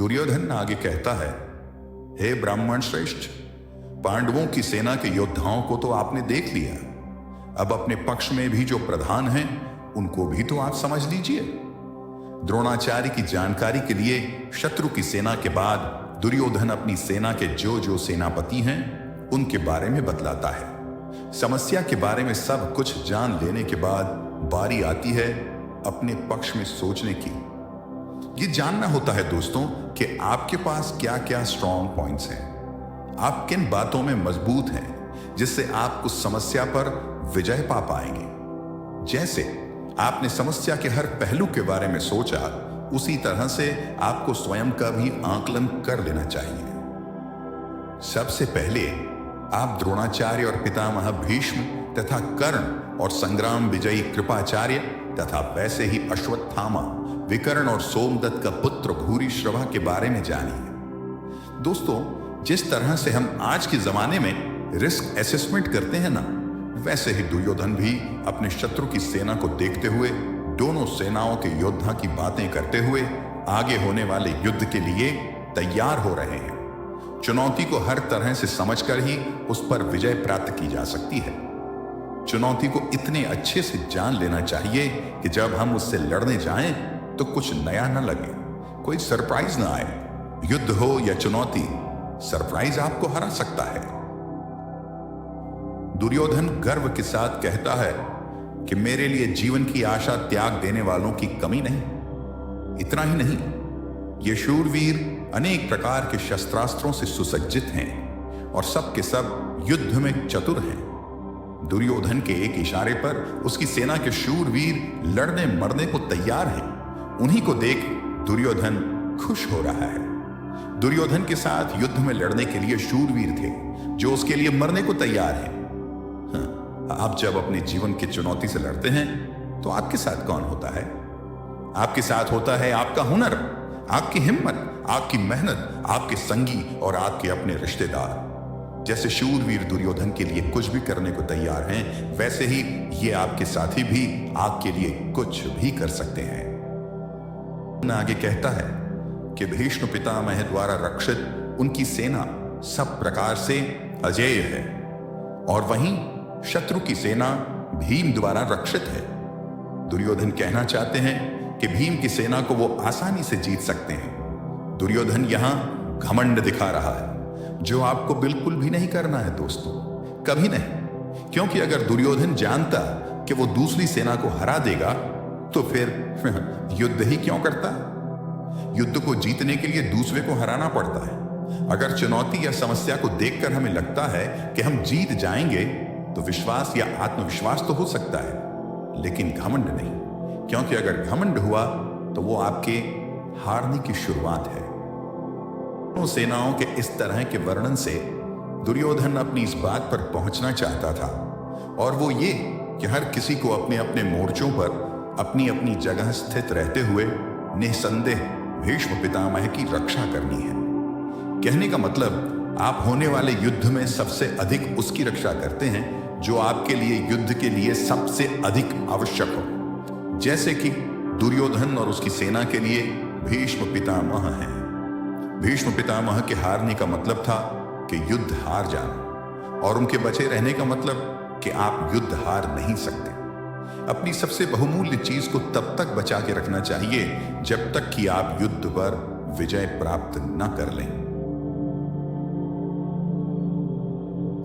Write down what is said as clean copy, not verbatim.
दुर्योधन आगे कहता है, हे ब्राह्मण श्रेष्ठ, पांडवों की सेना के योद्धाओं को तो आपने देख लिया, अब अपने पक्ष में भी जो प्रधान हैं उनको भी तो आप समझ लीजिए। द्रोणाचार्य की जानकारी के लिए शत्रु की सेना के बाद दुर्योधन अपनी सेना के जो जो सेनापति हैं उनके बारे में बतलाता है। समस्या के बारे में सब कुछ जान लेने के बाद बारी आती है अपने पक्ष में सोचने की। ये जानना होता है दोस्तों कि आपके पास क्या क्या स्ट्रॉन्ग पॉइंट्स हैं, आप किन बातों में मजबूत हैं जिससे आप उस समस्या पर विजय पा पाएंगे। जैसे आपने समस्या के हर पहलू के बारे में सोचा, उसी तरह से आपको स्वयं का भी आकलन कर लेना चाहिए। सबसे पहले आप द्रोणाचार्य और पितामह भीष्म तथा कर्ण और संग्राम विजयी कृपाचार्य तथा वैसे ही अश्वत्थामा, विकर्ण और सोमदत्त का पुत्र भूरिश्रवा के बारे में जानिए। दोस्तों, जिस तरह से हम आज के जमाने में रिस्क असेसमेंट करते हैं ना, वैसे ही दुर्योधन भी अपने शत्रु की सेना को देखते हुए दोनों सेनाओं के योद्धा की बातें करते हुए आगे होने वाले युद्ध के लिए तैयार हो रहे हैं। चुनौती को हर तरह से समझकर ही उस पर विजय प्राप्त की जा सकती है। चुनौती को इतने अच्छे से जान लेना चाहिए कि जब हम उससे लड़ने जाएं तो कुछ नया न लगे, कोई सरप्राइज ना आए। युद्ध हो या चुनौती, सरप्राइज आपको हरा सकता है। दुर्योधन गर्व के साथ कहता है कि मेरे लिए जीवन की आशा त्याग देने वालों की कमी नहीं। इतना ही नहीं, ये शूरवीर अनेक प्रकार के शस्त्रास्त्रों से सुसज्जित हैं और सब के सब युद्ध में चतुर हैं। दुर्योधन के एक इशारे पर उसकी सेना के शूरवीर लड़ने मरने को तैयार हैं। उन्हीं को देख दुर्योधन खुश हो रहा है। दुर्योधन के साथ युद्ध में लड़ने के लिए शूरवीर थे जो उसके लिए मरने को तैयार हैं। आप जब अपने जीवन की चुनौती से लड़ते हैं तो आपके साथ कौन होता है? आपके साथ होता है आपका हुनर, आपकी हिम्मत, आपकी मेहनत, आपके संगी और आपके अपने रिश्तेदार। जैसे शूरवीर दुर्योधन के लिए कुछ भी करने को तैयार हैं, वैसे ही ये आपके साथी भी आपके लिए कुछ भी कर सकते हैं। आगे कहता है कि भीष्म पितामह द्वारा रक्षित उनकी सेना सब प्रकार से अजेय है और वहीं शत्रु की सेना भीम द्वारा रक्षित है। दुर्योधन कहना चाहते हैं कि भीम की सेना को वो आसानी से जीत सकते हैं। दुर्योधन यहां घमंड दिखा रहा है, जो आपको बिल्कुल भी नहीं करना है दोस्तों, कभी नहीं। क्योंकि अगर दुर्योधन जानता कि वो दूसरी सेना को हरा देगा तो फिर युद्ध ही क्यों करता? युद्ध को जीतने के लिए दूसरे को हराना पड़ता है। अगर चुनौती या समस्या को देखकर हमें लगता है कि हम जीत जाएंगे तो विश्वास या आत्मविश्वास तो हो सकता है, लेकिन घमंड नहीं। क्योंकि अगर घमंड हुआ तो वो आपके हारने की शुरुआत है। दोनों सेनाओं के इस तरह के वर्णन से दुर्योधन अपनी इस बात पर पहुंचना चाहता था, और वो ये कि हर किसी को अपने अपने मोर्चों पर अपनी अपनी जगह स्थित रहते हुए निसंदेह भीष्म पितामह की रक्षा करनी है। कहने का मतलब, आप होने वाले युद्ध में सबसे अधिक उसकी रक्षा करते हैं जो आपके लिए युद्ध के लिए सबसे अधिक आवश्यक हो। जैसे कि दुर्योधन और उसकी सेना के लिए भीष्म पितामह हैं। भीष्म पितामह के हारने का मतलब था कि युद्ध हार जाना, और उनके बचे रहने का मतलब कि आप युद्ध हार नहीं सकते। अपनी सबसे बहुमूल्य चीज को तब तक बचा के रखना चाहिए जब तक कि आप युद्ध पर विजय प्राप्त न कर लें।